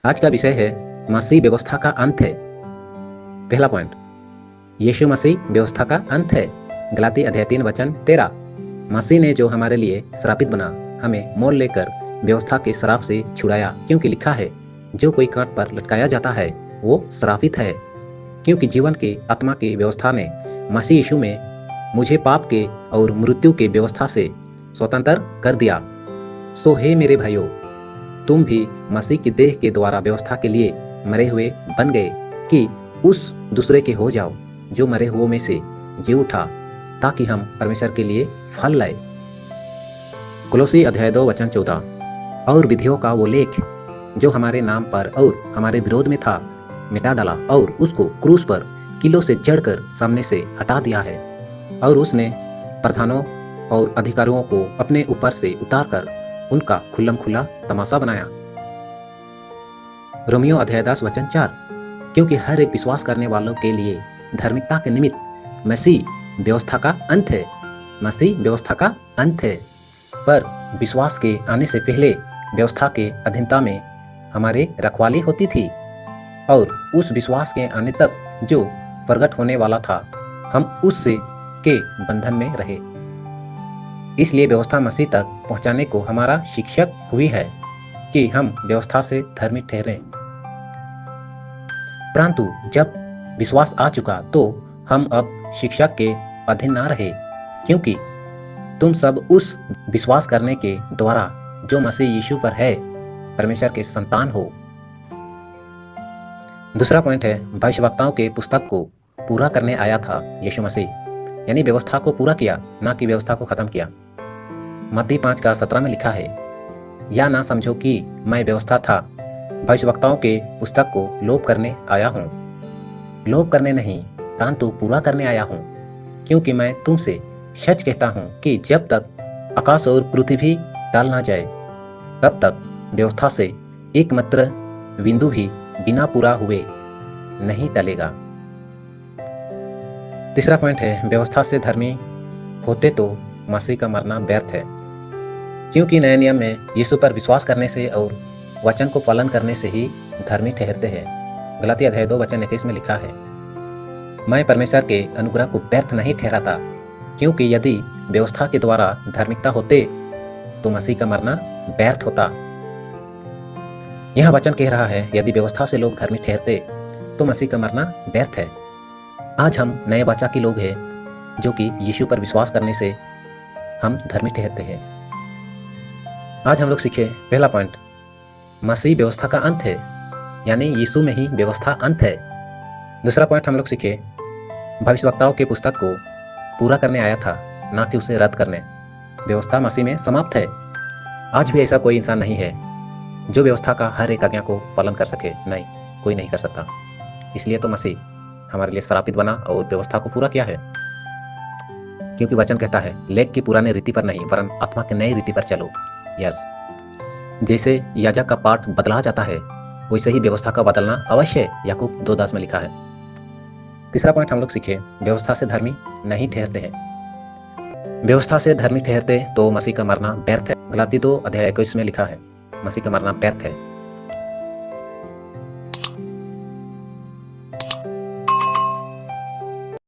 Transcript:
आज का विषय है मसीह व्यवस्था का अंत है। पहला पॉइंट, यीशु मसीह व्यवस्था का अंत है। गलाती अध्याय 3 वचन 13। मसीह ने जो हमारे लिए श्रापित बना, हमें मोल लेकर व्यवस्था के श्राप से छुड़ाया, क्योंकि लिखा है, जो कोई कांट पर लटकाया जाता है वो श्रापित है। क्योंकि जीवन के आत्मा की व्यवस्था ने मसीह यीशु में मुझे पाप के और मृत्यु के व्यवस्था से स्वतंत्र कर दिया। सो हे मेरे भाइयों, तुम भी मसीह की देह के द्वारा व्यवस्था के लिए मरे हुए बन गए, कि उस दूसरे के हो जाओ जो मरे हुओं में से जी उठा, ताकि हम परमेश्वर के लिए फल लाए। कुलोसी अध्याय 2 वचन 14। और विधियों का वो लेख जो हमारे नाम पर और हमारे विरोध में था, मिटा डाला और उसको क्रूस पर किलो से जड़कर सामने से हटा दिया है। और उसने प्रधानों और अधिकारियों को अपने ऊपर से उतारकर उनका खुल्लम खुल्ला तमाशा बनाया। रोमियो अध्याय 10 वचन 4। क्योंकि हर एक विश्वास करने वालों के लिए धार्मिकता के निमित्त मसीह व्यवस्था का अंत है। मसीह व्यवस्था का अंत है। पर विश्वास के आने से पहले व्यवस्था के अधीनता में हमारे रखवाली होती थी, और उस विश्वास के आने तक जो प्रकट होने वाला था, हम उससे के बंधन में रहे। इसलिए व्यवस्था मसीह तक पहुंचाने को हमारा शिक्षक हुई है कि हम व्यवस्था से धर्मी ठहरें। परंतु जब विश्वास आ चुका तो हम अब शिक्षक के अधीन ना रहे, क्योंकि तुम सब उस विश्वास करने के द्वारा जो मसीह यीशु पर है परमेश्वर के संतान हो। दूसरा पॉइंट है, भविष्यवक्ताओं के पुस्तक को पूरा करने आया था यीशु मसीह, यानी व्यवस्था को पूरा किया, ना कि व्यवस्था को खत्म किया। मत्ती 5:17 में लिखा है, या ना समझो कि मैं व्यवस्था था, भविष्यवक्ताओं के पुस्तक को लोप करने आया हूँ। लोप करने नहीं, परंतु पूरा करने आया हूँ। क्योंकि मैं तुमसे सच कहता हूँ कि जब तक आकाश और पृथ्वी टल ना जाए, तब तक व्यवस्था से एकमात्र बिंदु भी बिना पूरा हुए नहीं टलेगा। तीसरा पॉइंट है, व्यवस्था से धर्मी होते तो मसीह का मरना व्यर्थ है। क्योंकि नए नियम में यीशु पर विश्वास करने से और वचन को पालन करने से ही धर्मी ठहरते हैं। गलाती अध्याय 2 वचन 21 में लिखा है, मैं परमेश्वर के अनुग्रह को व्यर्थ नहीं ठहराता, क्योंकि यदि व्यवस्था के द्वारा धार्मिकता होते तो मसीह का मरना व्यर्थ होता। यह वचन कह रहा है, यदि व्यवस्था से लोग धर्मी ठहरते तो मसीह का मरना व्यर्थ है। आज हम नए वाचा के लोग हैं, जो कि यीशु पर विश्वास करने से हम धर्मी ठहरते हैं। आज हम लोग सीखे पहला पॉइंट, मसीह व्यवस्था का अंत है, यानी यीशु में ही व्यवस्था अंत है। दूसरा पॉइंट हम लोग सीखे, भविष्यवक्ताओं के पुस्तक को पूरा करने आया था, ना कि उसे रद्द करने। व्यवस्था मसीह में समाप्त है। आज भी ऐसा कोई इंसान नहीं है जो व्यवस्था का हर एक आज्ञा को पालन कर सके। नहीं, कोई नहीं कर सकता। इसलिए तो मसीह हमारे लिए श्रापित बना और व्यवस्था को पूरा किया है। क्योंकि वचन कहता है, लेख की पुराने रीति पर नहीं, वरन आत्मा के नई रीति पर चलो। यस, जैसे याजक का पाठ बदला जाता है, वैसे ही व्यवस्था का बदलना अवश्य है। याकूब 2:10 में लिखा है। तीसरा पॉइंट हम लोग सीखे, व्यवस्था से धर्मी नहीं ठहरते हैं। व्यवस्था से धर्मी ठहरते तो मसीह का मरना व्यर्थ है। गलाती 2 अध्याय 21 में लिखा है, मसीह का मरना व्यर्थ है।